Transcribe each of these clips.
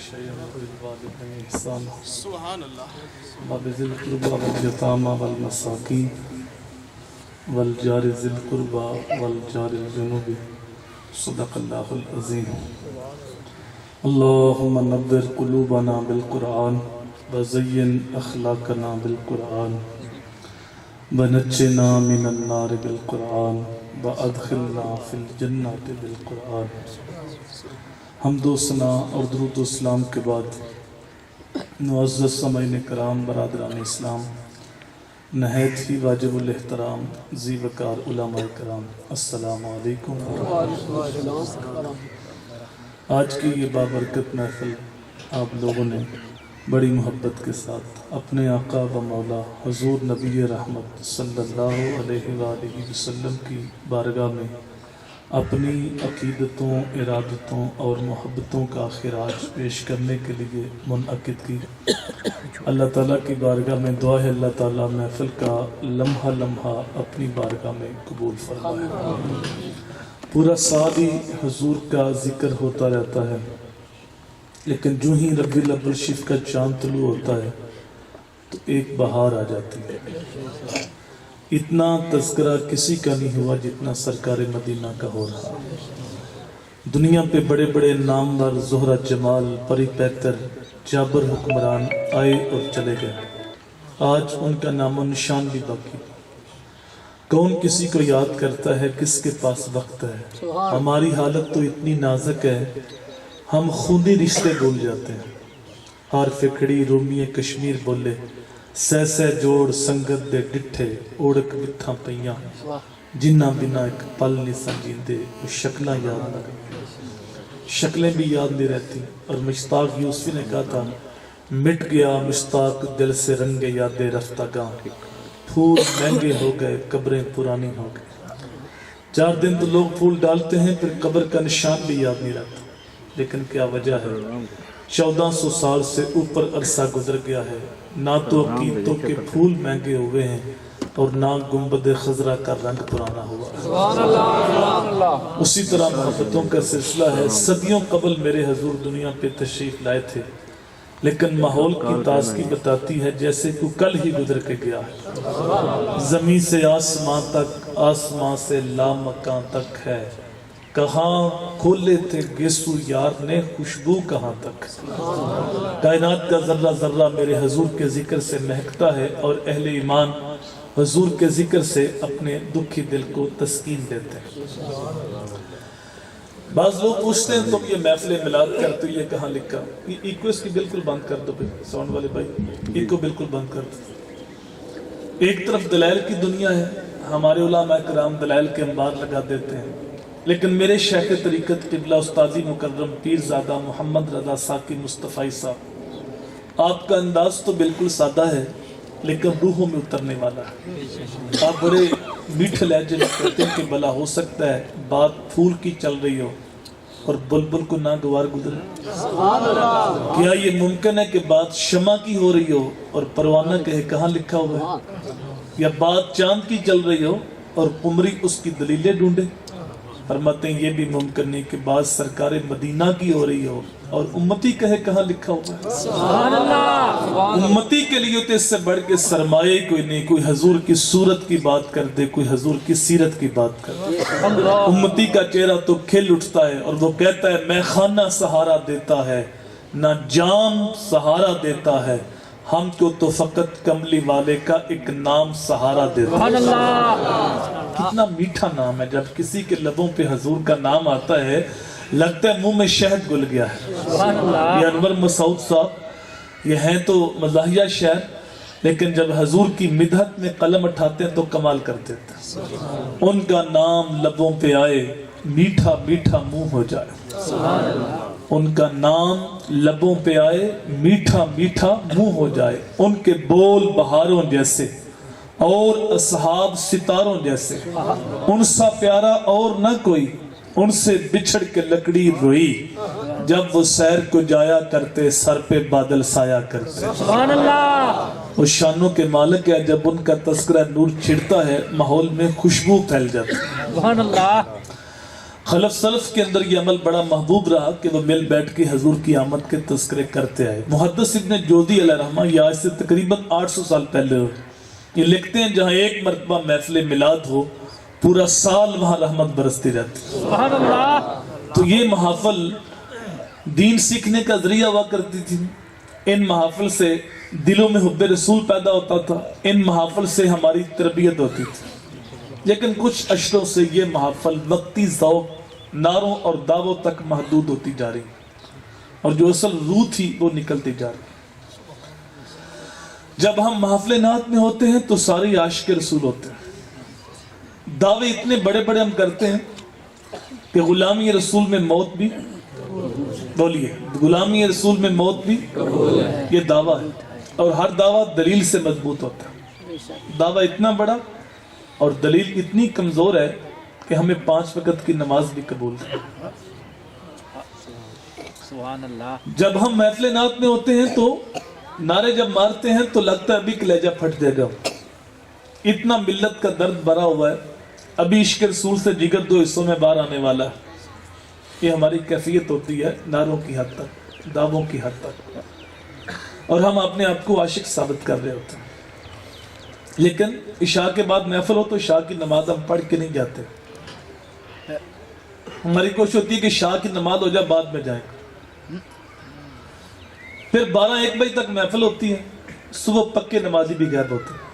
شيئا وبالوالدين إحسانا سبحان اللہ وبذي القربى واليتامى والمساكين والجار ذي القربى والجار الجنوب صدق الله العظيم اللهم نبر قلوبنا بالقرآن وزين أخلاقنا بالقرآن ونجنا من النار بالقرآن وأدخلنا في الجنة بالقرآن. حمد و ثنا اور درود و اسلام کے بعد معزز سامعین کرام، برادران اسلام، نہایت ہی واجب الاحترام ذی وقار علماء کرام، السلام علیکم. آج کی یہ بابرکت محفل آپ لوگوں نے بڑی محبت کے ساتھ اپنے آقا و مولا حضور نبی رحمت صلی اللہ علیہ وآلہ وسلم کی بارگاہ میں اپنی عقیدتوں، ارادتوں اور محبتوں کا خراج پیش کرنے کے لیے منعقد کی. اللہ تعالیٰ کی بارگاہ میں دعا ہے اللہ تعالیٰ محفل کا لمحہ لمحہ اپنی بارگاہ میں قبول فرمائے. پورا سال ہی حضور کا ذکر ہوتا رہتا ہے، لیکن جو ہی ربیع الاول شریف کا چاند طلوع ہوتا ہے تو ایک بہار آ جاتی ہے. اتنا تذکرہ کسی کا نہیں ہوا جتنا سرکار مدینہ کا ہو رہا. دنیا پہ بڑے بڑے نامور زہرہ جمال، پری پیکر، جابر حکمران آئے اور چلے گئے. آج ان کا نام و نشان بھی باقی. کون کسی کو یاد کرتا ہے؟ کس کے پاس وقت ہے؟ ہماری حالت تو اتنی نازک ہے، ہم خونی رشتے بھول جاتے ہیں. ہار فکڑی رومی کشمیر بولے، سہ سہ جوڑ سنگت دے ڈٹھے، اوڑک بتھاں پئیاں جنہ بنا ایک پل نہیں سنجیندے. وہ شکلیں یاد نہ رہتی، شکلیں بھی یاد نہیں رہتی. اور مشتاق یوسفی نے کہا تھا، مٹ گیا مشتاق دل سے رنگ یاد رفتہ گاں، پھول مہنگے ہو گئے قبریں پرانی ہو گئی. 4 دن تو لوگ پھول ڈالتے ہیں، پھر قبر کا نشان بھی یاد نہیں رہتا. لیکن کیا وجہ ہے؟ 1400 سال سے اوپر عرصہ گزر گیا ہے، نہ تو عقیدتوں کے پھول مہنگے ہوئے ہیں اور نہ گنبد خضرا کا رنگ پرانا ہوا ہے. اسی طرح محبتوں کا سلسلہ ہے. صدیوں قبل میرے حضور دنیا پہ تشریف لائے تھے، لیکن ماحول کی تازگی بتاتی ہے جیسے کہ کل ہی گزر کے گیا ہے. زمین سے آسمان تک، آسمان سے لامکان تک ہے. کہاں کھولے تھے گیسو یار نے خوشبو کہاں تک. کائنات کا ذرہ ذرہ میرے حضور کے ذکر سے مہکتا ہے، اور اہل ایمان حضور کے ذکر سے اپنے دکھی دل کو تسکین دیتے ہیں. بعض لوگ پوچھتے ہیں تم یہ محفل میلاد کرتے ہو، یہ کہاں لکھا؟ یہ ایکو اس کی بالکل بند کر دو بھائی، ساؤنڈ والے بھائی ایکو بالکل بند کر دو. ایک طرف دلائل کی دنیا ہے، ہمارے علماء کرام دلائل کے انبار لگا دیتے ہیں، لیکن میرے شیخ طریقت قبلہ استاذی مکرم پیر زادہ محمد رضا ساکی مصطفی صاحب، آپ کا انداز تو بالکل سادہ ہے لیکن روحوں میں اترنے والا ہے. آپ بڑے میٹھے لہجے میں کہتے ہیں کہ بلا ہو سکتا ہے بات پھول کی چل رہی ہو اور بلبل کو ناگوار گزرے. کیا یہ ممکن ہے کہ بات شمع کی ہو رہی ہو اور پروانہ کہے کہاں لکھا ہوا ہے؟ یا بات چاند کی چل رہی ہو اور قمری اس کی دلیلیں ڈھونڈے؟ فرماتے ہیں یہ بھی ممکن نہیں کہ بات سرکار مدینہ کی ہو رہی ہو اور امتی کہے کہاں لکھا ہوا ہے. امتی کے لیے تو اس سے بڑھ کے سرمایہ کوئی نہیں. کوئی حضور کی صورت کی بات کر دے، کوئی حضور کی سیرت کی بات کر دے. امتی کا چہرہ تو کھل اٹھتا ہے اور وہ کہتا ہے میں خانہ سہارا دیتا ہے نہ جام سہارا دیتا ہے، ہم کو تو فقط کملی والے کا ایک نام سہارا دیتا ہے. کتنا میٹھا نام ہے. جب کسی کے لبوں پہ حضور کا نام آتا ہے لگتا ہے منہ میں شہد گل گیا ہے. یہ انور مسعود صاحب یہ ہیں تو مزاحیہ شعر، لیکن جب حضور کی مدحت میں قلم اٹھاتے ہیں تو کمال کر دیتے ہیں. ان کا نام لبوں پہ آئے میٹھا میٹھا منہ ہو جائے. ان کا نام لبوں پہ آئے میٹھا میٹھا منہ ہو جائے. ان کے بول بہاروں جیسے اور اصحاب ستاروں جیسے، ان سا پیارا اور نہ کوئی، ان سے بچھڑ کے لکڑی روئی، جب وہ سیر کو جایا کرتے سر پہ بادل سایہ کرتے. سبحان اللہ. وہ شانوں کے مالک ہے، جب ان کا تذکرہ نور چھڑتا ہے ماحول میں خوشبو پھیل جاتی ہے. سبحان اللہ. خلف سلف کے اندر یہ عمل بڑا محبوب رہا کہ وہ مل بیٹھ کے حضور کی آمد کے تذکرے کرتے آئے. محدث ابن جوزی علیہ رحمہ یہ آج سے تقریباً 800 سال پہلے ہو یہ لکھتے ہیں جہاں ایک مرتبہ محفل میلاد ہو پورا سال وہاں رحمت برستی رہتی. سبحان اللہ. تو یہ محافل دین سیکھنے کا ذریعہ ہوا کرتی تھی. ان محافل سے دلوں میں حب رسول پیدا ہوتا تھا. ان محافل سے ہماری تربیت ہوتی تھی. لیکن کچھ اشروں سے یہ محافل وقتی ذوق نعروں اور دعووں تک محدود ہوتی جا رہی اور جو اصل روح تھی وہ نکلتی جا رہی. جب ہم محافل نعت میں ہوتے ہیں تو سارے عاشق رسول ہوتے ہیں. دعوے اتنے بڑے بڑے ہم کرتے ہیں کہ غلامی رسول میں موت بھی بولیے غلامی رسول میں موت بھی یہ دعویٰ ہے. اور ہر دعویٰ دلیل سے مضبوط ہوتا ہے. دعویٰ اتنا بڑا اور دلیل اتنی کمزور ہے کہ ہمیں 5 وقت کی نماز بھی قبول ہے. سبحان اللہ. جب ہم محفل نعت میں ہوتے ہیں تو نعرے جب مارتے ہیں تو لگتا ہے ابھی کلیجہ پھٹ جائے گا. اتنا ملت کا درد بھرا ہوا ہے. ابھی عشق رسول سے جگر 2 حصوں میں باہر آنے والا ہے. یہ ہماری کیفیت ہوتی ہے نعروں کی حد تک دعووں کی حد تک اور ہم اپنے آپ کو عاشق ثابت کر رہے ہوتے ہیں. لیکن عشاء کے بعد محفل ہو تو عشاء کی نماز ہم پڑھ کے نہیں جاتے. ہماری کوشش ہوتی ہے کہ عشاء کی نماز ہو جائے بعد میں جائیں. پھر 12-1 بجے تک محفل ہوتی ہے. صبح پکے نمازی بھی غائب ہوتے ہیں.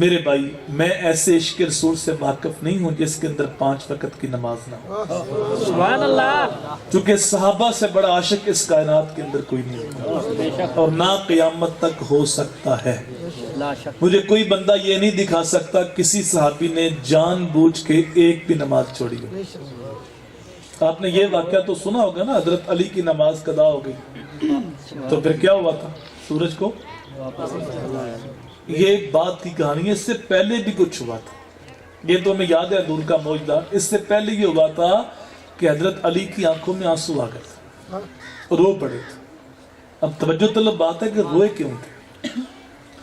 میرے بھائی میں ایسے عشق رسول سے واقف نہیں ہوں جس کے اندر 5 وقت کی نماز نہ ہو. سبحان اللہ. چونکہ صحابہ سے بڑا عاشق اس کائنات کے اندر کوئی نہیں اور نہ قیامت تک ہو سکتا ہے. لا شک. مجھے کوئی بندہ یہ نہیں دکھا سکتا کسی صحابی نے جان بوجھ کے ایک بھی نماز چھوڑی ہو. آپ نے یہ واقعہ تو سنا ہوگا نا حضرت علی کی نماز قضا ہو گئی تو پھر کیا ہوا تھا سورج کو یہ ایک بات کی کہانی ہے. اس سے پہلے بھی کچھ ہوا تھا. یہ تو ہمیں یاد ہے دور کا موجودہ. اس سے پہلے یہ ہوا تھا کہ حضرت علی کی آنکھوں میں آنسو آ گئے تھے رو پڑے تھے. اب توجہ طلب بات ہے کہ روئے کیوں تھے.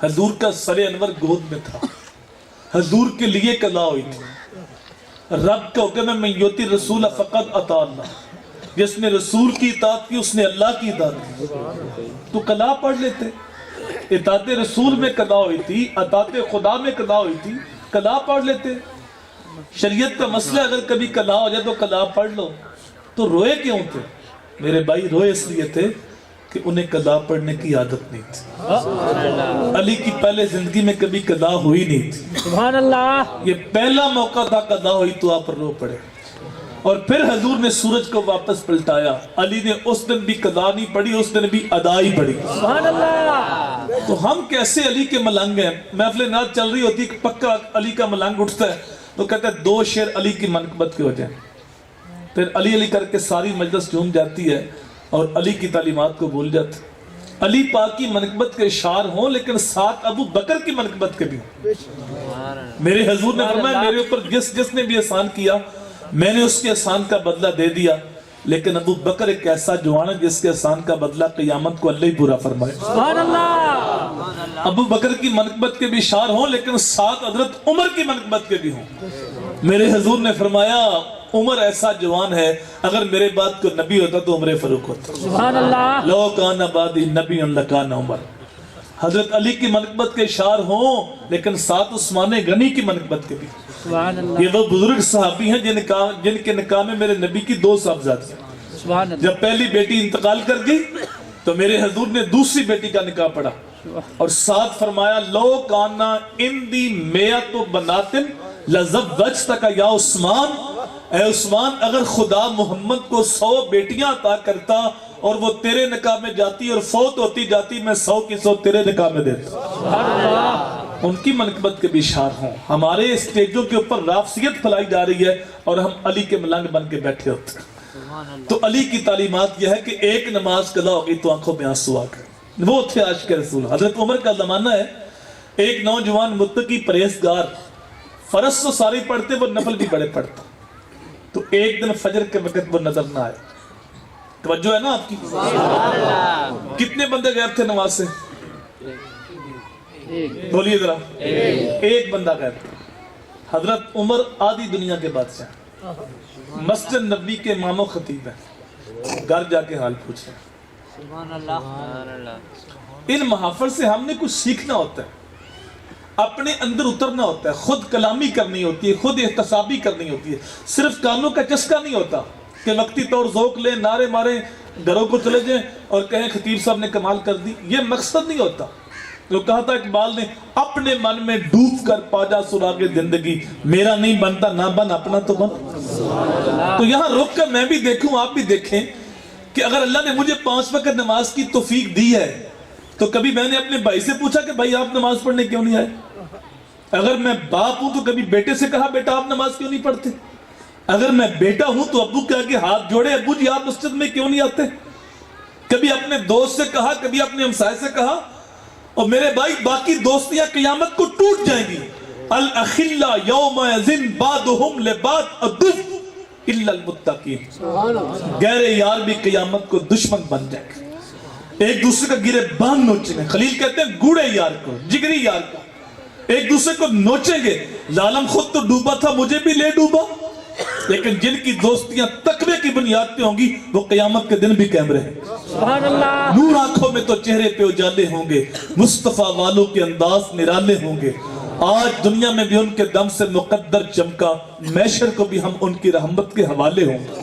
حضور کا سر انور گود میں تھا. حضور کے لیے قضا ہوئی تھی. رب کا حکم ہے من یؤتی الرسول فقد اطاع اللہ. جس نے رسول کی اطاعت کی اس نے اللہ کی اطاعت کی. تو قضا پڑھ لیتے. اطاعت رسول میں قضا ہوئی تھی اطاعت خدا میں قضا ہوئی تھی قضا پڑھ لیتے. شریعت کا مسئلہ اگر کبھی قضا ہو جائے تو قضا پڑھ لو. تو روئے کیوں تھے میرے بھائی. روئے اس لیے تھے کہ انہیں قضا پڑھنے کی عادت نہیں تھی. علی کی پہلے زندگی میں کبھی قضا ہوئی نہیں تھی. سبحان اللہ. یہ پہلا موقع تھا قضا ہوئی تو آپ رو پڑے. اور پھر حضور نے سورج کو واپس پلٹایا. علی نے اس دن بھی قضا نہیں پڑھی اس دن بھی ادا ہی پڑھی. سبحان اللہ. تو ہم کیسے علی کے ملنگ ہیں. محفل نعت چل رہی ہوتی پکا علی کا ملنگ اٹھتا ہے تو کہتا ہے 2 شعر علی کی منقبت کے ہو جائیں. پھر علی علی کر کے ساری مجلس جھوم جاتی ہے اور علی کی تعلیمات کو بھول جاتے. علی پاک کی منقبت کے اشعار ہوں لیکن ساتھ ابو بکر کی منقبت کے بھی ہوں. میرے حضور نے فرمایا میرے اوپر جس نے بھی احسان کیا میں نے اس کے احسان کا بدلہ دے دیا. لیکن ابو بکر ایک ایسا جوان ہے جس کے احسان کا بدلہ قیامت کو اللہ ہی پورا فرمائے. سبحان اللہ. ابو بکر کی منقبت کے بھی اشعار ہوں لیکن ساتھ حضرت عمر کی منقبت کے بھی ہوں. میرے حضور نے فرمایا عمر ایسا جوان ہے اگر میرے بعد کوئی نبی ہوتا تو عمر فاروق ہوتا. سبحان اللہ. لو کان بعدی نبی لکان عمر. حضرت علی کی منقبت کے اشعار ہوں لیکن ساتھ عثمان غنی کی منقبت کے بھی. سبحان اللہ. یہ وہ بزرگ صحابی ہیں جن کے نکاح میں میرے نبی کی 2 صاحبزادیاں. سبحان اللہ. جب پہلی بیٹی انتقال کر گئی تو میرے حضور نے دوسری بیٹی کا نکاح پڑھا اور ساتھ فرمایا لو کانا اندی میت بناتن لزوجتک یا عثمان. اے عثمان اگر خدا محمد کو 100 بیٹیاں عطا کرتا اور وہ تیرے نکاح میں جاتی اور فوت ہوتی جاتی میں 100 کی 100 تیرے نکاح میں دیتا. ان کی منقبت کے بھی اشعار ہوں. ہمارے اسٹیجوں کے اوپر رافضیت پھیلائی جا رہی ہے اور ہم علی کے ملنگ بن کے بیٹھے ہوتے ہیں. تو علی کی تعلیمات یہ ہے کہ ایک نماز قضا ہو گئی تو آنکھوں میں آنسو آ گئے. وہ تھے عاشق رسول. حضرت عمر کا زمانہ ہے. ایک نوجوان متقی پرہیزگار فرض تو سارے پڑھتے وہ نفل بھی بڑے پڑھتا. تو ایک دن فجر کے وقت وہ نظر نہ آئے. توجہ ہے نا آپ کی. کتنے بندے غائب تھے نماز سے بولیے ذرا. ایک بندہ غائب تھا. حضرت عمر آدھی دنیا کے بادشاہ. مسجد نبی کے امام و خطیب ہیں, گھر جا کے حال پوچھیں. ان محافل سے ہم نے کچھ سیکھنا ہوتا ہے, اپنے اندر اترنا ہوتا ہے, خود کلامی کرنی ہوتی ہے, خود احتسابی کرنی ہوتی ہے. صرف کانوں کا چسکا نہیں ہوتا کہ وقتی طور ذوق لیں, نعرے ماریں, گھروں کو چلے جائیں اور کہیں خطیب صاحب نے کمال کر دی. یہ مقصد نہیں ہوتا. جو کہا تھا اقبال نے, اپنے من میں ڈوب کر پاجا سراغ زندگی, میرا نہیں بنتا نہ بن, اپنا تو بن. تو یہاں رک کر میں بھی دیکھوں, آپ بھی دیکھیں کہ اگر اللہ نے مجھے 5 وقت نماز کی توفیق دی ہے تو کبھی میں نے اپنے بھائی سے پوچھا کہ بھائی آپ نماز پڑھنے کیوں نہیں آئے؟ اگر میں باپ ہوں تو کبھی بیٹے سے کہا بیٹا آپ نماز کیوں نہیں پڑھتے؟ اگر میں بیٹا ہوں تو ابو کے آگے ہاتھ جوڑے, ابو جی آپ مسجد میں کیوں نہیں آتے؟ کبھی اپنے دوست سے کہا, کبھی اپنے ہمسائے سے کہا. اور میرے بھائی باقی دوستیاں قیامت کو ٹوٹ جائیں گی. الاخلاء یومئذ بعضهم لبعض عدو الا المتقین. غیر یار بھی قیامت کو دشمن بن جائے گا, ایک دوسرے کا گرے بان نوچیں گے. خلیل کہتے ہیں گوڑے یار کو, جگری یار کو ایک دوسرے کو نوچیں گے. ظالم خود تو ڈوبا تھا, مجھے بھی لے ڈوبا. لیکن جن کی دوستیاں تقوی کی بنیاد پہ ہوں گی وہ قیامت کے دن بھی قائم رہیں. سبحان اللہ. نور آنکھوں میں تو چہرے پہ اجالے ہوں گے, مصطفیٰ والوں کے انداز نرالے ہوں گے. آج دنیا میں بھی ان کے دم سے مقدر چمکا, محشر کو بھی ہم ان کی رحمت کے حوالے ہوں گے.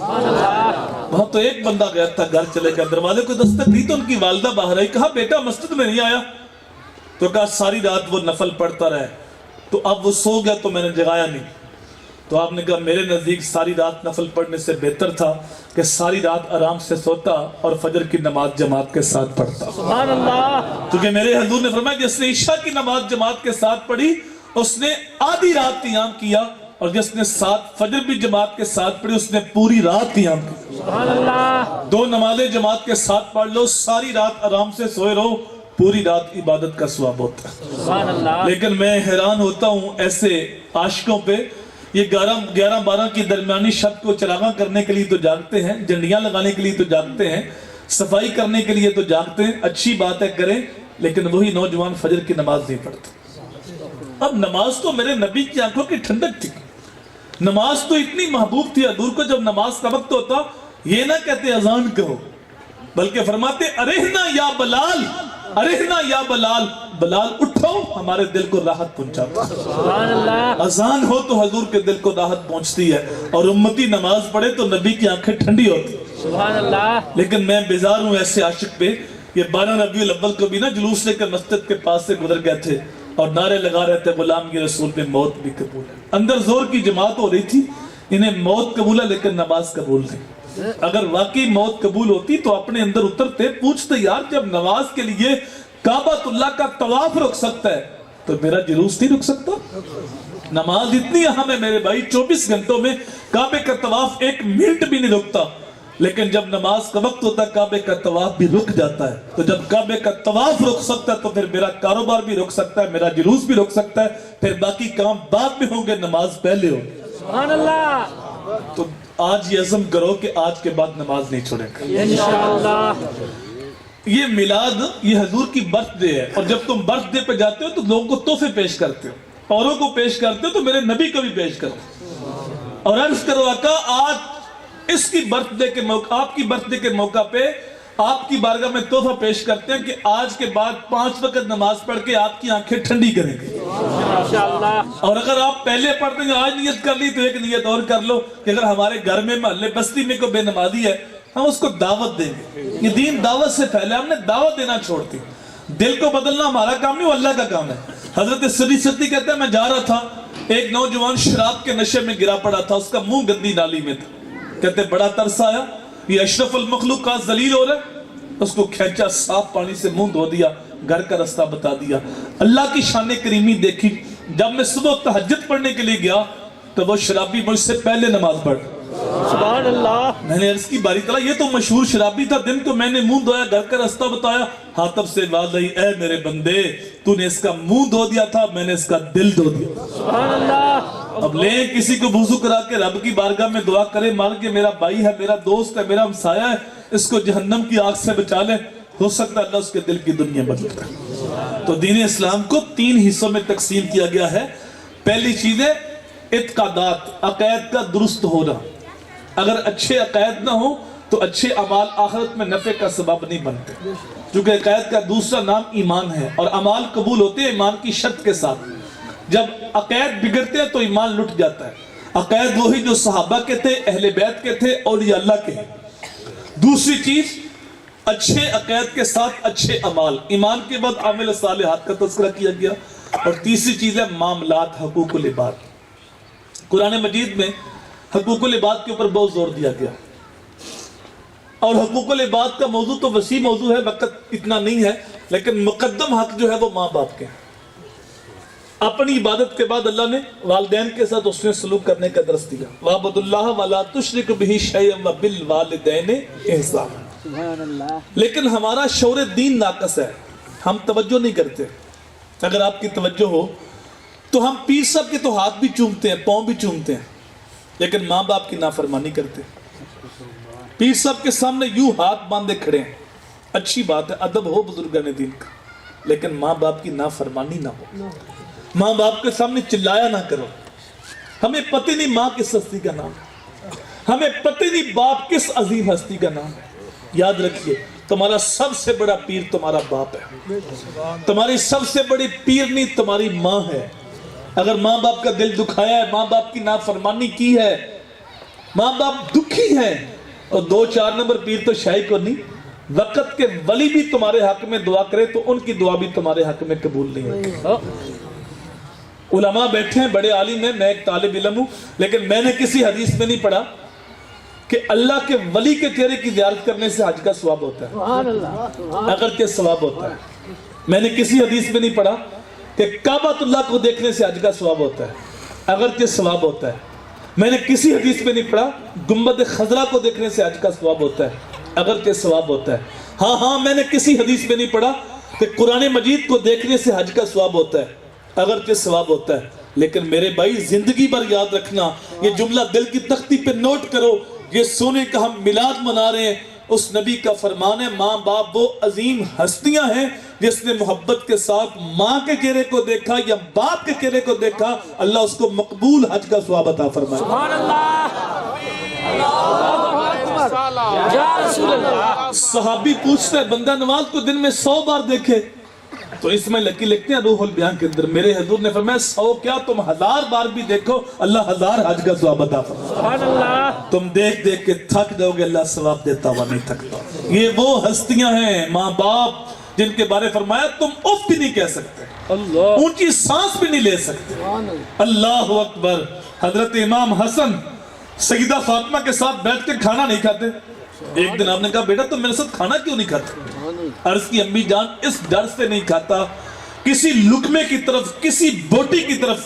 وہاں تو ایک بندہ گیا تھا, گھر چلے گیا, دروازے کو دستک دی تو ان کی والدہ باہر آئی. کہا بیٹا مسجد میں نہیں آیا؟ تو کہا ساری رات وہ نفل پڑھتا رہے, تو اب وہ سو گیا تو میں نے جگایا نہیں. تو آپ نے کہا میرے نزدیک ساری رات نفل پڑھنے سے بہتر تھا کہ ساری رات آرام سے سوتا اور فجر کی نماز جماعت کے ساتھ پڑھتا. سبحان اللہ. کیونکہ میرے حضور نے فرمایا جس نے عشاء کی نماز جماعت کے ساتھ پڑھی اس نے آدھی رات قیام کیا, اور جس نے 7 فجر بھی جماعت کے ساتھ پڑھی اس نے پوری رات قیام کی. سبحان اللہ. 2 نمازیں جماعت کے ساتھ پڑھ لو, ساری رات آرام سے سوئے رہو, پوری رات عبادت کا ثواب ہوتا ہے. سبحان اللہ. لیکن میں حیران ہوتا ہوں ایسے عاشقوں پہ. یہ 11-12 کی درمیانی شب کو چراغاں کرنے کے لیے تو جاگتے ہیں, جھنڈیاں لگانے کے لیے تو جاگتے ہیں, صفائی کرنے کے لیے تو جاگتے ہیں, اچھی بات ہے کریں, لیکن وہی نوجوان فجر کی نماز نہیں پڑھتے. اب نماز تو میرے نبی کی آنکھوں کی ٹھنڈک تھی, نماز تو اتنی محبوب تھی حضور کو. جب نماز کا وقت ہوتا یہ نہ کہتے اذان کہو, بلکہ فرماتے ارہنا یا بلال, ارہنا یا بلال, بلال اٹھو ہمارے دل کو راحت پہنچاتا. سبحان اللہ. اذان ہو تو حضور کے دل کو راحت پہنچتی ہے, اور امتی نماز پڑھے تو نبی کی آنکھیں ٹھنڈی ہوتی. سبحان اللہ. لیکن میں بیزار ہوں ایسے عاشق پہ. یہ 12 ربیع الاول کو بھی نا جلوس لے کر مسجد کے پاس سے گزر گئے تھے اور نعرے لگا رہے تھے غلام کی رسول میں موت بھی قبول ہے. اندر زور کی جماعت ہو رہی تھی, انہیں موت قبول ہے لیکن نماز قبول نہیں. اگر واقعی موت قبول ہوتی تو اپنے اندر اترتے, پوچھتے یار جب نماز کے لیے کعبۃ اللہ کا طواف رک سکتا ہے تو میرا جلوس نہیں رک سکتا. نماز اتنی اہم ہے میرے بھائی, 24 گھنٹوں میں کعبے کا طواف 1 منٹ بھی نہیں رکتا. لیکن جب نماز کا وقت ہوتا ہے کعبے کا طواف بھی رک جاتا ہے. تو جب کعبے کا طواف رک سکتا ہے تو پھر میرا کاروبار بھی رک سکتا ہے, میرا جلوس بھی رک سکتا ہے, پھر باقی کام بعد میں ہوں گے, نماز پہلے ہوگی. سبحان اللہ. تو آج یہ عزم کرو کہ آج کے بعد نماز نہیں چھوڑیں گے انشاءاللہ. یہ میلاد یہ حضور کی برتھ ڈے ہے, اور جب تم برتھ ڈے پہ جاتے ہو تو لوگوں کو تحفے پیش کرتے ہو, اوروں کو پیش کرتے ہو, تو میرے نبی کو بھی پیش کرو اور عرض کرو آقا آج اس کی برتھ ڈے کے موقع, آپ کی برتھ ڈے کے موقع پہ آپ کی بارگاہ میں تحفہ پیش کرتے ہیں کہ آج کے بعد 5 وقت نماز پڑھ کے آپ کی آنکھیں ٹھنڈی کریں گے انشاءاللہ. اور اگر آپ پہلے پڑھتے ہیں آج نیت کر لی تو ایک نیت اور کر لو کہ اگر ہمارے گھر میں محلے بستی میں کوئی بے نمازی ہے ہم اس کو دعوت دیں گے. یہ دین دعوت سے پہلے ہم نے دعوت دینا چھوڑ دی. دل کو بدلنا ہمارا کام نہیں, وہ اللہ کا کام ہے. حضرت صدیق کہتے ہیں میں جا رہا تھا, ایک نوجوان شراب کے نشے میں گرا پڑا تھا, اس کا منہ گندی نالی میں تھا. کہتے بڑا ترس آیا, یہ اشرف المخلوقات ذلیل ہو رہا ہے. اس کو کھینچا, صاف پانی سے منہ دھو دیا, گھر کا رستہ بتا دیا. اللہ کی شان کریمی دیکھی. جب میں صبح تہجد پڑھنے کے لیے گیا تو وہ شرابی مجھ سے پہلے نماز پڑھ. سبحان اللہ. میں نے عرض کی باری تعالیٰ یہ تو مشہور شرابی تھا, دن کو میں نے منہ دھویا, گھر کا رستہ بتایا. حاتب سے آواز آئی اے میرے بندے تو نے اس کا منہ دھو دیا تھا, میں نے اس کا دل دھو دیا. سبحان اللہ. اب لیں کسی کو وضو کرا کے رب کی بارگاہ میں دعا کرے, مان کے میرا بھائی ہے, میرا دوست ہے, میرا ہمسایہ ہے, اس کو جہنم کی آگ سے بچا لے, ہو سکتا ہے اللہ اس کے دل کی دنیا بدل دے. تو دین اسلام کو 3 حصوں میں تقسیم کیا گیا ہے. پہلی چیز ہے اعتقادات، عقائد کا درست ہونا. اگر اچھے عقائد نہ ہو تو اچھے اعمال آخرت میں نفع کا سبب نہیں بنتے، کیونکہ عقائد کا دوسرا نام ایمان ہے، اور اعمال قبول ہوتے ہیں ایمان کی شرط کے ساتھ. جب عقائد بگڑتے ہیں تو ایمان لٹ جاتا ہے. عقائد وہی جو صحابہ کے تھے، اہل بیت کے تھے، اولیاء اللہ کے ہیں. دوسری چیز اچھے عقائد کے ساتھ اچھے اعمال، ایمان کے بعد عامل صالحات کا تذکرہ کیا گیا. اور تیسری چیز ہے معاملات، حقوق العباد. قرآن مجید میں حقوق العباد کے اوپر بہت زور دیا گیا، اور حقوق العباد کا موضوع تو وسیع موضوع ہے، وقت اتنا نہیں ہے، لیکن مقدم حق جو ہے وہ ماں باپ کے. اپنی عبادت کے بعد اللہ نے والدین کے ساتھ اس نے سلوک کرنے کا درس دیا. وَعْبُدُ اللَّهَ وَلَا تُشْرِكُ بِهِ شَيْئًا وَبِالْوَالِدَيْنِ إِحْسَانًا. لیکن ہمارا شعور دین ناقص ہے، ہم توجہ نہیں کرتے. اگر آپ کی توجہ ہو تو ہم پیر صاحب کے تو ہاتھ بھی چومتے ہیں، پاؤں بھی چومتے ہیں، لیکن ماں باپ کی نافرمانی کرتے. پیر صاحب کے سامنے یوں ہاتھ باندھے کھڑے ہیں، اچھی بات ہے، ادب ہو بزرگان دین کا، لیکن ماں باپ کی نافرمانی نہ ہو. ماں باپ کے سامنے چلایا نہ کرو. ہمیں پتہ نہیں ماں کس ہستی کا نام ہے، ہمیں پتہ نہیں باپ کس عظیم ہستی کا نام ہے. یاد رکھیے تمہارا سب سے بڑا پیر تمہارا باپ ہے، تمہاری سب سے بڑی پیرنی تمہاری ماں ہے. اگر ماں باپ کا دل دکھایا ہے، ماں باپ کی نافرمانی کی ہے، ماں باپ دکھی ہیں، اور 2-4 نمبر پیر تو شاہی کو نہیں، وقت کے ولی بھی تمہارے حق میں دعا کرے تو ان کی دعا بھی تمہارے حق میں قبول نہیں ہوتی. علماء بیٹھے ہیں، بڑے عالم ہیں، میں ایک طالب علم ہوں، لیکن میں نے کسی حدیث میں نہیں پڑھا کہ اللہ کے ولی کے چہرے کی زیارت کرنے سے حج کا ثواب ہوتا ہے، اگرچہ ثواب ہوتا ہے. میں نے کسی حدیث میں نہیں پڑھا کہ کعبۃ اللہ کو دیکھنے سے حج کا ثواب ہوتا ہے، اگرچہ ثواب ہوتا ہے. میں نے کسی حدیث میں نہیں پڑھا گنبد خضرا کو دیکھنے سے حج کا ثواب ہوتا ہے، اگرچہ ثواب ہوتا ہے. ہاں میں نے کسی حدیث میں نہیں پڑھا کہ قرآن مجید کو دیکھنے سے حج کا ثواب ہوتا ہے، اگرچہ ثواب ہوتا ہے. لیکن میرے بھائی زندگی بھر یاد رکھنا، یہ جملہ دل کی تختی پہ نوٹ کرو، یہ سونے کا ہم میلاد منا رہے ہیں، اس نبی کا فرمان ہے ماں باپ وہ عظیم ہستیاں ہیں جس نے محبت کے ساتھ ماں کے چہرے کو دیکھا یا باپ کے چہرے کو دیکھا، اللہ اس کو مقبول حج کا ثواب عطا فرمائے. سبحان اللہ، یا رسول اللہ. صحابی پوچھتے ہیں بندہ نماز کو دن میں 100 بار دیکھے، تو اس میں لکی لکھتے ہیں روح البیان کے اندر میرے حضور نے فرمایا 100 کیا تم 1000 بار بھی دیکھو اللہ 1000 حج کا ثواب عطا فرمائے. سبحان اللہ. تم دیکھ دیکھ کے تھک جاؤ گے، اللہ ثواب دیتا ہوا نہیں تھکتا. یہ وہ ہستیاں ہیں ماں باپ جن کے بارے فرمایا تم اف بھی نہیں کہہ سکتے، اللہ، اونچی سانس بھی نہیں لے سکتے. اللہ اکبر. حضرت امام حسن سیدہ فاطمہ کے ساتھ بیٹھ کے کھانا نہیں کھاتے. ایک دن آپ نے کہا بیٹا تم میرے ساتھ کھانا کیوں نہیں کھاتے؟ عرض کی امی جان اس ڈر سے نہیں کھاتا، کسی لقمے کی طرف، کسی بوٹی کی طرف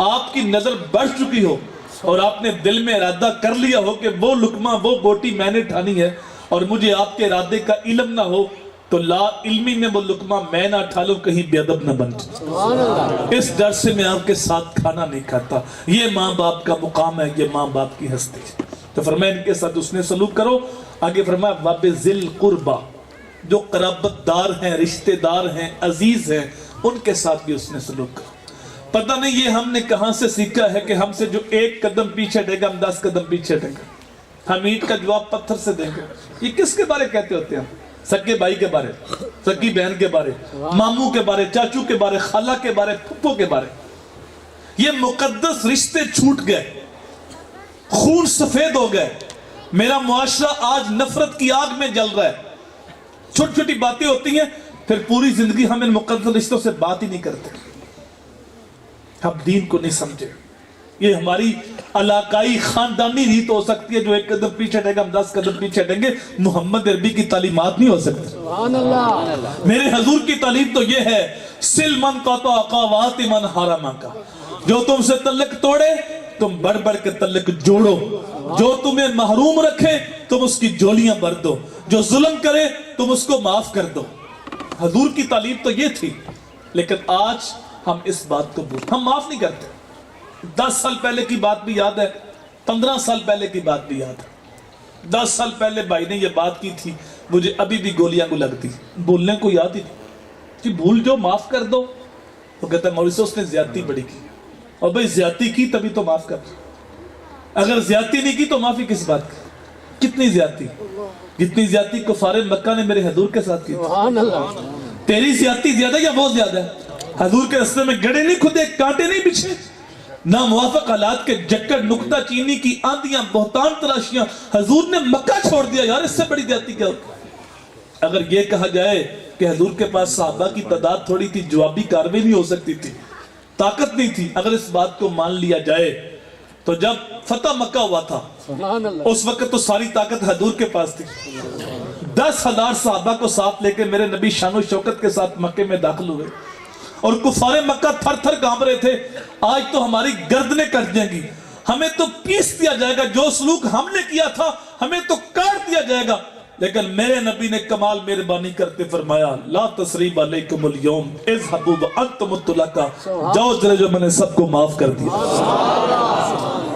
آپ کی نظر بڑھ چکی ہو اور آپ نے دل میں ارادہ کر لیا ہو کہ وہ لقمہ وہ بوٹی میں نے ٹھانی ہے، اور مجھے آپ کے ارادے کا علم نہ ہو تو لا علمی میں وہ لقمہ میں نہ اٹھا لوں، کہیں بے ادب نہ بن جائے. اس ڈر سے میں آپ کے ساتھ کھانا نہیں کھاتا. یہ ماں باپ کا مقام ہے، یہ ماں باپ کی ہستی ہے. تو فرمایا ان کے ساتھ اس نے سلوک کرو. آگے فرمایا وَبِذِلْ قُرْبَى، جو قرابت دار ہیں، رشتہ دار ہیں، عزیز ہیں، ان کے ساتھ بھی اس نے سلوک کرو. پتہ نہیں یہ ہم نے کہاں سے سیکھا ہے کہ ہم سے جو 1 قدم پیچھے ہٹے گا ہم 10 قدم پیچھے ہٹیں گے، ہم اینٹ کا جواب پتھر سے دیں گے. یہ کس کے بارے کہتے ہوتے ہیں؟ سکے بھائی کے بارے، سکی بہن کے بارے، ماموں کے بارے، چاچو کے بارے، خالہ کے بارے، پھپھو کے بارے. یہ مقدس رشتے چھوٹ گئے، خون سفید ہو گئے. میرا معاشرہ آج نفرت کی آگ میں جل رہا ہے. چھوٹی چھوٹی باتیں ہوتی ہیں پھر پوری زندگی ہم ان مقدس رشتوں سے بات ہی نہیں کرتے. ہم دین کو نہیں سمجھے. یہ ہماری علاقائی خاندانی ریت ہو سکتی ہے، جو 1 قدم پیچھے ہٹے گا ہم 10 قدم پیچھے ہٹیں گے. محمد عربی کی تعلیمات نہیں ہو سکتی. سبحان اللہ. میرے حضور کی تعلیم تو یہ ہے سل من قطع قوات من حرم کا، جو تم سے تعلق توڑے تم بڑھ بڑھ کے تعلق جوڑو، جو تمہیں محروم رکھے تم اس کی جولیاں بھر دو، جو ظلم کرے تم اس کو معاف کر دو. حضور کی تعلیم تو یہ تھی، لیکن آج ہم اس بات کو ہم معاف نہیں کرتے. 10 سال پہلے کی بات بھی یاد ہے، 15 سال پہلے کی بات بھی یاد ہے. 10 سال پہلے بھائی نے یہ بات کی تھی، مجھے ابھی بھی گولیاں کو لگتی، بولنے کو یاد ہی تھی کہ بھول جو معاف کر دو. وہ کہتا ہے مولوی صاحب اس نے زیادتی بڑی کی. اور بھئی زیادتی کی تبھی تو معاف کر، اگر زیادتی نہیں کی تو معافی کس بات کی؟ کتنی زیادتی، جتنی زیادتی کفار مکہ نے میرے حضور کے ساتھ کی، سبحان اللہ، تیری زیادتی زیادہ یا بہت زیادہ ہے؟ حضور کے رستے میں گڑے نہیں کھدے، کانٹے نہیں بچھے، ناموافق حالات کے جکڑ نکتہ چینی کی آندیاں، بہتان تراشیاں، حضور نے مکہ چھوڑ دیا، یار اس سے بڑی زیادتی کیا ہوتی؟ اگر یہ کہا جائے کہ حضور کے پاس صحابہ کی تعداد تھوڑی تھی، جوابی کارروائی نہیں ہو سکتی تھی، طاقت نہیں تھی، اگر اس بات کو مان لیا جائے تو جب فتح مکہ ہوا تھا سبحان اللہ، اس وقت تو ساری طاقت حضور کے پاس تھی، 10,000 صحابہ کو ساتھ لے کے میرے نبی شان و شوکت کے ساتھ مکے میں داخل ہوئے اور کفار مکہ تھر تھر کانپ رہے تھے، آج تو ہماری گردنیں کٹ جائیں گی، ہمیں تو پیس دیا جائے گا، جو سلوک ہم نے کیا تھا ہمیں تو کاٹ دیا جائے گا، لیکن میرے نبی نے کمال مہربانی کرتے فرمایا لا تثریب علیکم اليوم اذهبوا وانتم الطلقاء، جاؤ چلے جو میں نے سب کو معاف کر دیا۔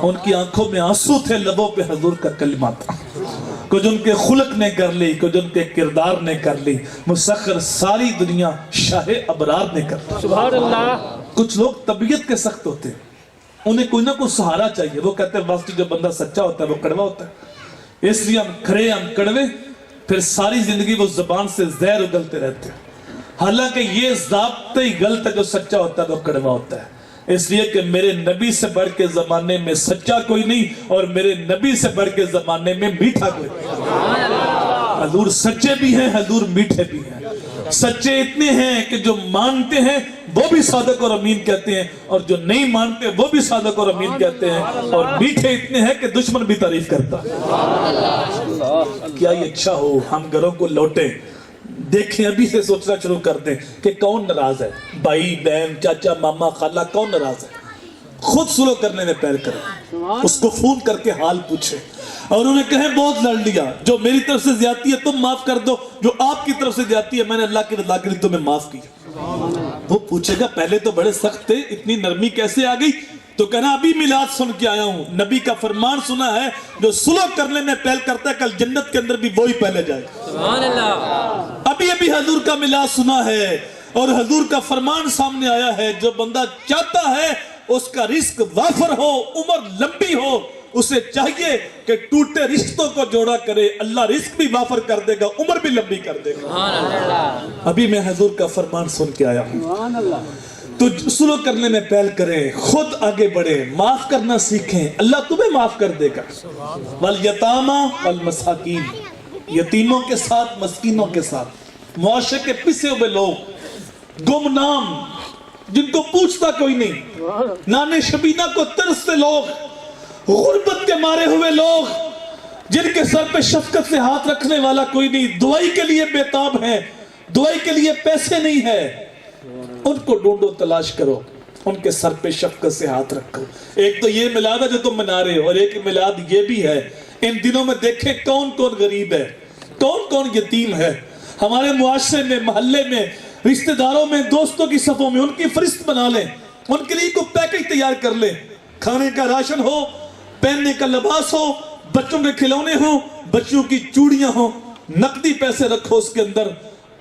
ان کی آنکھوں میں آنسو تھے، لبوں پہ حضور کا کلمہ تھا، کچھ ان کے خلق نے کر لی، کچھ ان کے کردار نے کر لی، مسخر ساری دنیا شاہ ابرار نے کر لی۔ سبحان اللہ، کچھ لوگ طبیعت کے سخت ہوتے ہیں، انہیں کوئی نہ کوئی سہارا چاہیے، وہ کہتے ہیں واسطے جو بندہ سچا ہوتا ہے وہ کڑوا ہوتا ہے، اس لیے ہم کھڑے ہم کڑوے، پھر ساری زندگی وہ زبان سے زہر اگلتے رہتے ہیں، حالانکہ یہ ضابطہ ہی غلط ہے، جو سچا ہوتا ہے وہ کڑوا ہوتا ہے، اس لیے کہ میرے نبی سے بڑھ کے زمانے میں سچا کوئی نہیں اور میرے نبی سے بڑھ کے زمانے میں میٹھا کوئی نہیں۔ حضور سچے بھی ہیں، حضور میٹھے بھی ہیں، سچے اتنے ہیں کہ جو مانتے ہیں وہ بھی صادق اور امین کہتے ہیں اور جو نہیں مانتے وہ بھی صادق اور امین کہتے ہیں، اور میٹھے اتنے ہیں کہ دشمن بھی تعریف کرتا ہے۔ کیا یہ اچھا ہو ہم گھروں کو لوٹیں، دیکھیں ابھی سے سوچنا شروع کر دیں کہ کون ناراض ہے، بھائی بہن چاچا ماما خالہ کون ناراض ہے، خود سلو کرنے میں پیر کریں، اس کو فون کر کے حال پوچھیں اور انہیں کہیں بہت لڑ لیا، جو میری طرف سے زیادتی ہے تم معاف کر دو، جو آپ کی طرف سے زیادتی ہے میں نے اللہ کی رضا کے لیے تمہیں معاف کیا۔ وہ پوچھے گا پہلے تو بڑے سخت تھے، اتنی نرمی کیسے آ گئی؟ تو کہنا ابھی میلاد سن کے آیا ہوں، نبی کا فرمان سنا ہے جو سلو کرنے میں پہل کرتا ہے کل جنت کے اندر بھی وہی پہلے جائے گا۔ سبحان اللہ، ابھی حضور کا میلاد سنا ہے اور حضور کا فرمان سامنے آیا ہے، جو بندہ چاہتا ہے اس کا رزق وافر ہو، عمر لمبی ہو، اسے چاہیے کہ ٹوٹے رشتوں کو جوڑا کرے، اللہ رزق بھی وافر کر دے گا، عمر بھی لمبی کر دے گا۔ سبحان اللہ، ابھی میں حضور کا فرمان سن کے آیا ہوں، سبحان اللہ، تو سلو کرنے میں پہل کریں، خود آگے بڑھیں، معاف کرنا سیکھیں، اللہ تمہیں معاف کر دے گا۔ والیتاما والمساکین، یتیموں کے ساتھ مسکینوں کے ساتھ، معاشرے کے پسے ہوئے لوگ، گمنام جن کو پوچھتا کوئی نہیں، نانے شبینہ کو ترستے لوگ، غربت کے مارے ہوئے لوگ، جن کے سر پہ شفقت سے ہاتھ رکھنے والا کوئی نہیں، دعائی کے لیے بےتاب ہیں، دعائی کے لیے پیسے نہیں ہے، ان کو ڈھونڈو تلاش کرو، ان کے سر پہ شفقت سے ہاتھ رکھو۔ ایک تو یہ میلاد ہے جو تم منا رہے ہو، اور ایک میلاد یہ بھی ہے، ان دنوں میں دیکھیں کون کون غریب ہے، کون کون یتیم ہے، ہمارے معاشرے میں، محلے میں، رشتہ داروں میں، دوستوں کی صفوں میں، ان کی فہرست بنا لیں، ان کے لیے کوئی پیکج تیار کر لیں، کھانے کا راشن ہو، پہننے کا لباس ہو، بچوں کے کھلونے ہوں، بچوں کی چوڑیاں ہوں، نقدی پیسے رکھو اس کے اندر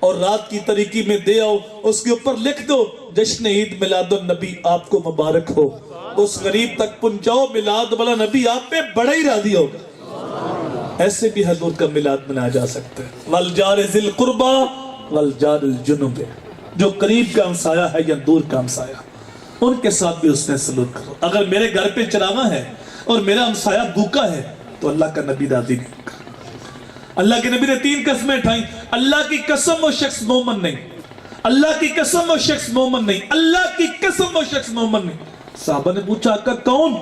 اور رات کی طریقی میں دے آؤ، اس کے اوپر لکھ دو جشن عید میلاد النبی آپ کو مبارک ہو، اس غریب تک پہنچاؤ، میلاد والا نبی آپ پہ بڑا ہی راضی ہوگا۔ ایسے بھی حضور کا میلاد منایا جا سکتا ہے۔ والجار ذی القربى والجار الجنب، جو قریب کا ہمسایہ ہے یا دور کا ہمسایہ، ان کے ساتھ بھی اس نے سلوک کرو۔ اگر میرے گھر پہ چراغاں ہے اور میرا ہمسایہ بھوکا ہے تو اللہ کا نبی راضی نہیں ہوگا۔ اللہ کے نبی نے 3 قسمیں اٹھائیں، اللہ کی قسم وہ شخص مومن نہیں، اللہ کی قسم وہ شخص مومن نہیں، اللہ کی قسم وہ شخص مومن نہیں۔ صحابہ نے پوچھا آقا کون؟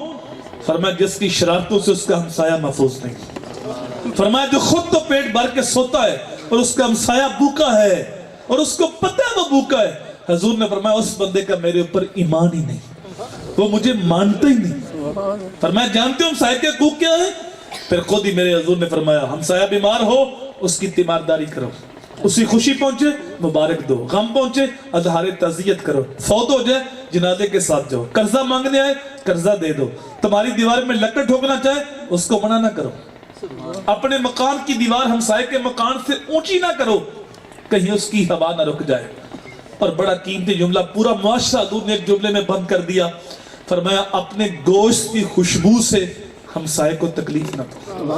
فرمایا جس کی شرارتوں سے اس کا ہمسایہ محفوظ نہیں، فرمایا جو خود تو پیٹ بھر کے سوتا ہے اور اس کا ہمسایہ بھوکا ہے اور اس کو پتہ ہے وہ بھوکا ہے، حضور نے فرمایا اس بندے کا میرے اوپر ایمان ہی نہیں، وہ مجھے مانتا ہی نہیں۔ فرمایا جانتے ہو ہمسایہ کے حقوق کیا ہے؟ پھر خود ہی میرے حضور نے فرمایا ہمسایہ بیمار ہو اس کی تیمارداری کرو، اسی خوشی پہنچے مبارک دو، غم پہنچے اظہار تعزیت کرو، فوت ہو جائے جنازے کے ساتھ جاؤ، قرضہ مانگنے آئے قرضہ دے دو، تمہاری دیوار میں لکڑ ٹھوکنا چاہے اس کو منع نہ کرو، اپنے مکان کی دیوار ہمسائے کے مکان سے اونچی نہ کرو کہیں اس کی ہوا نہ رک جائے۔ اور بڑا قیمتی جملہ پورا معاشرہ حضور نے ایک جملے میں بند کر دیا، فرمایا اپنے گوشت کی خوشبو سے ہمسائے کو تکلیف نہ دو.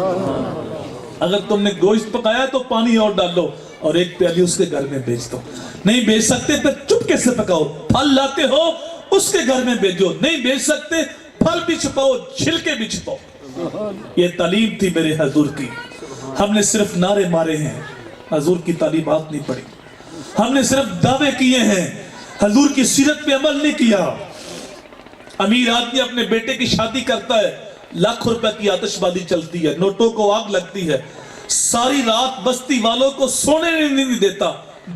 اگر تم نے گوشت پکایا تو پانی اور ڈال لو اور ایک پیالی اس کے گھر میں بیچ دو. نہیں بیچ سکتے تو چپکے سے پکاؤ. پھل لاتے ہو اس کے گھر میں بیچو. نہیں بیچ سکتے پھل بھی چھپاؤ, چھلکے بھی چھپاؤ. یہ تعلیم تھی میرے حضور کی. ہم نے صرف نعرے مارے ہیں, حضور کی تعلیمات نہیں پڑھی. ہم نے صرف دعوے کیے ہیں, حضور کی سیرت پہ عمل نہیں کیا. امیر آدمی اپنے بیٹے کی شادی کرتا ہے, لاکھوں روپے کی آتش بازی چلتی ہے, نوٹوں کو آگ لگتی ہے, ساری رات بستی والوں کو سونے نہیں دیتا,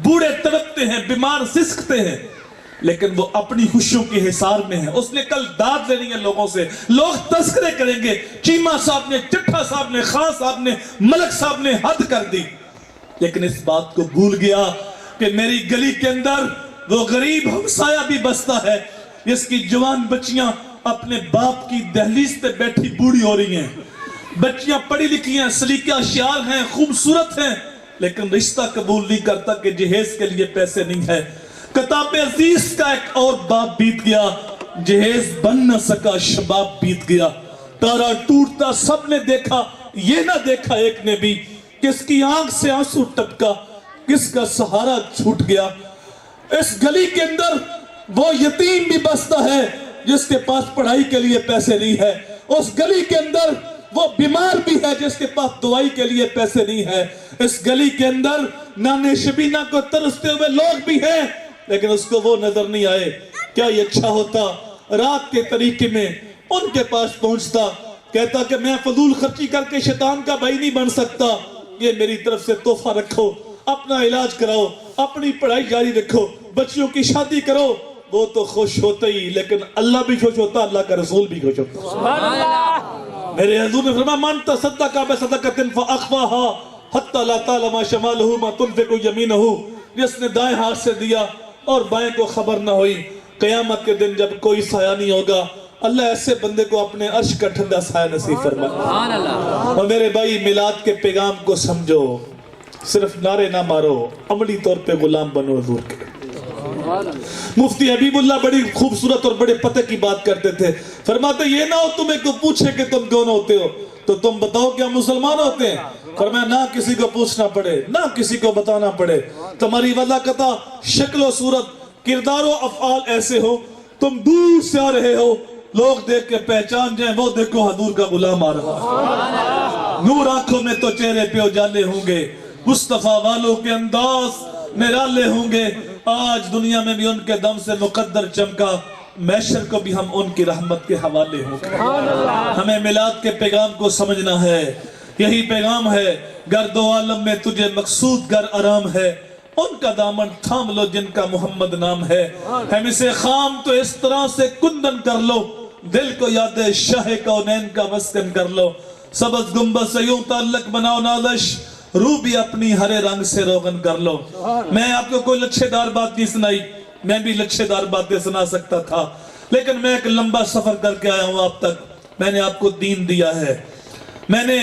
بوڑھے تڑپتے ہیں, بیمار سسکتے ہیں, لیکن وہ اپنی خوشیوں کے حصار میں ہے. اس نے کل داد لینی ہے لوگوں سے, لوگ تذکرے کریں گے, چیمہ صاحب نے, چٹھا صاحب نے, خان صاحب نے, ملک صاحب نے حد کر دی. لیکن اس بات کو بھول گیا کہ میری گلی کے اندر وہ غریب ہمسایہ بھی بستا ہے جس کی جوان بچیاں اپنے باپ کی دہلیز پہ بیٹھی بوڑھی ہو رہی ہیں. بچیاں پڑھی لکھی ہیں, سلیقہ شعار ہیں, خوبصورت ہیں, لیکن رشتہ قبول نہیں کرتا کہ جہیز کے لیے پیسے نہیں ہے. کتاب عزیز کا ایک اور باپ بیت گیا, جہیز بن نہ سکا, شباب بیت گیا. تارا ٹوٹتا سب نے دیکھا, یہ نہ دیکھا ایک نے بھی کس کی آنکھ سے آنسو ٹپکا, کس کا سہارا چھوٹ گیا. اس گلی کے اندر وہ یتیم بھی بستا ہے جس کے پاس پڑھائی کے لیے پیسے نہیں ہے. اس گلی کے اندر وہ بیمار بھی ہے جس کے پاس دوائی کے لیے پیسے نہیں ہے. اس گلی کے اندر نانے شبینہ کو ترستے ہوئے لوگ بھی ہیں, لیکن اس کو وہ نظر نہیں آئے. کیا یہ اچھا ہوتا رات کے طریقے میں ان کے پاس پہنچتا, کہتا کہ میں فضول خرچی کر کے شیطان کا بھائی نہیں بن سکتا, یہ میری طرف سے تحفہ رکھو, اپنا علاج کراؤ, اپنی پڑھائی جاری رکھو, بچیوں کی شادی کرو. وہ تو خوش ہوتے ہی, لیکن اللہ بھی خوش ہوتا, اللہ کا رسول بھی خوش ہوتا. سبحان اللہ. میرے حضور نے فرمایا من تصدق بصدقۃ فاخفاها حتى لا تعلم شماله ما تنفق يمينه, جس نے دائیں ہاتھ سے دیا اور بائیں کو خبر نہ ہوئی, قیامت کے دن جب کوئی سایہ نہیں ہوگا, اللہ ایسے بندے کو اپنے عرش کا ٹھنڈا سایہ نصیب فرمائے. سبحان اللہ. اور میرے بھائی میلاد کے پیغام کو سمجھو, صرف نعرے نہ مارو, عملی طور پہ غلام بنو حضور کے. مفتی حبیب اللہ بڑی خوبصورت اور بڑے پتہ کی بات کرتے تھے. فرماتے یہ نہ ہو تمہیں کو پوچھے کہ تم کون ہوتے ہو تو تم بتاؤ کہ ہم مسلمان ہوتے ہیں. فرمایا نہ کسی کو پوچھنا پڑے, نہ کسی کو بتانا پڑے, تمہاری وضاحت, شکل و صورت, کردار و افعال ایسے ہو, تم دور سے آ رہے ہو, لوگ دیکھ کے پہچان جائیں وہ دیکھو حضور کا غلام آ رہا. نور آنکھوں میں تو چہرے پہ اجالے ہوں گے, مصطفیٰ والوں کے انداز نرالے ہوں گے. آج دنیا میں بھی ان کے دم سے مقدر چمکا, محشر کو بھی ہم ان کی رحمت کے حوالے ہوں گے. ہمیں میلاد کے پیغام کو سمجھنا ہے, یہی پیغام ہے, گرد و عالم میں تجھے مقصود گر آرام ہے, ان کا دامن تھام لو جن کا محمد نام ہے. ہم اسے خام تو اس طرح سے کندن کر لو, دل کو یاد شاہ کونین کا مسکن کر لو. سبز گنبد سے یوں تعلق بناؤ نازش, روح بھی اپنی ہرے رنگ سے روغن کر لو. میں آپ کو کوئی لچھے دار بات نہیں سنائی, میں بھی لچھے دار باتیں سنا سکتا تھا, لیکن میں ایک لمبا سفر کر کے آیا ہوں آپ تک. میں نے آپ کو دین دیا ہے, میں نے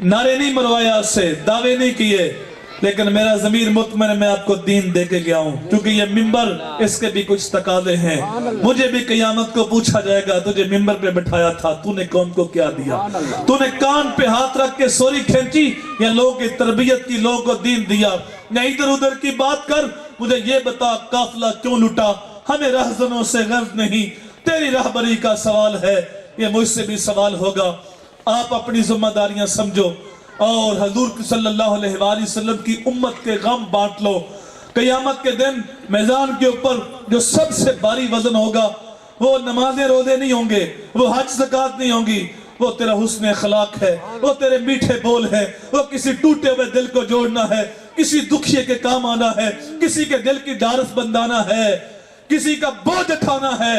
نعرے نہیں مروایا آپ سے, دعوے نہیں کیے, لیکن میرا ضمیر مطمئن ہے میں آپ کو دین دے کے گیا ہوں. کیونکہ یہ ممبر, اس کے بھی کچھ تقاضے ہیں. مجھے بھی قیامت کو پوچھا جائے گا تجھے ممبر پہ بٹھایا تھا, تو نے قوم کو کیا دیا؟ تو نے کان پہ ہاتھ رکھ کے سوری کھینچی یا لوگوں کی تربیت کی, لوگوں کو دین دیا؟ نہ ادھر ادھر کی بات کر, مجھے یہ بتا قافلہ کیوں لٹا؟ ہمیں رہزنوں سے غرض نہیں, تیری رہبری کا سوال ہے, یہ مجھ سے بھی سوال ہوگا. آپ اپنی ذمہ داریاں سمجھو اور حضور صلی اللہ علیہ وآلہ وسلم کی امت کے غم بانٹ لو. قیامت کے دن میزان کے اوپر جو سب سے بھاری وزن ہوگا وہ نمازیں روزے نہیں ہوں گے, وہ حج زکات نہیں ہوں گی, وہ تیرا حسن اخلاق ہے, وہ تیرے میٹھے بول ہے, وہ کسی ٹوٹے ہوئے دل کو جوڑنا ہے, کسی دکھیے کے کام آنا ہے, کسی کے دل کی ڈھارس بندانا ہے, کسی کا بوجھ اٹھانا ہے.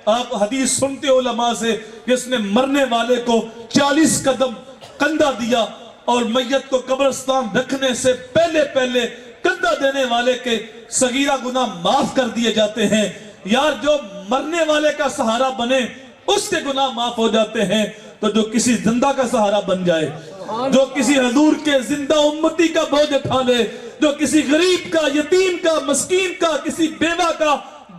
آپ حدیث سنتے ہو علماء سے, جس نے مرنے والے کو 40 قدم کندھا دیا اور میت کو قبرستان رکھنے سے پہلے پہلے کندھا دینے والے کے صغیرہ گناہ معاف کر دیے جاتے ہیں. یار جو مرنے والے کا سہارا بنے اس کے گناہ معاف ہو جاتے ہیں, تو جو کسی زندہ کا سہارا بن جائے, جو کسی حضور کے زندہ امتی کا بوجھ اٹھا لے, جو کسی غریب کا, یتیم کا, مسکین کا, کسی بیوہ کا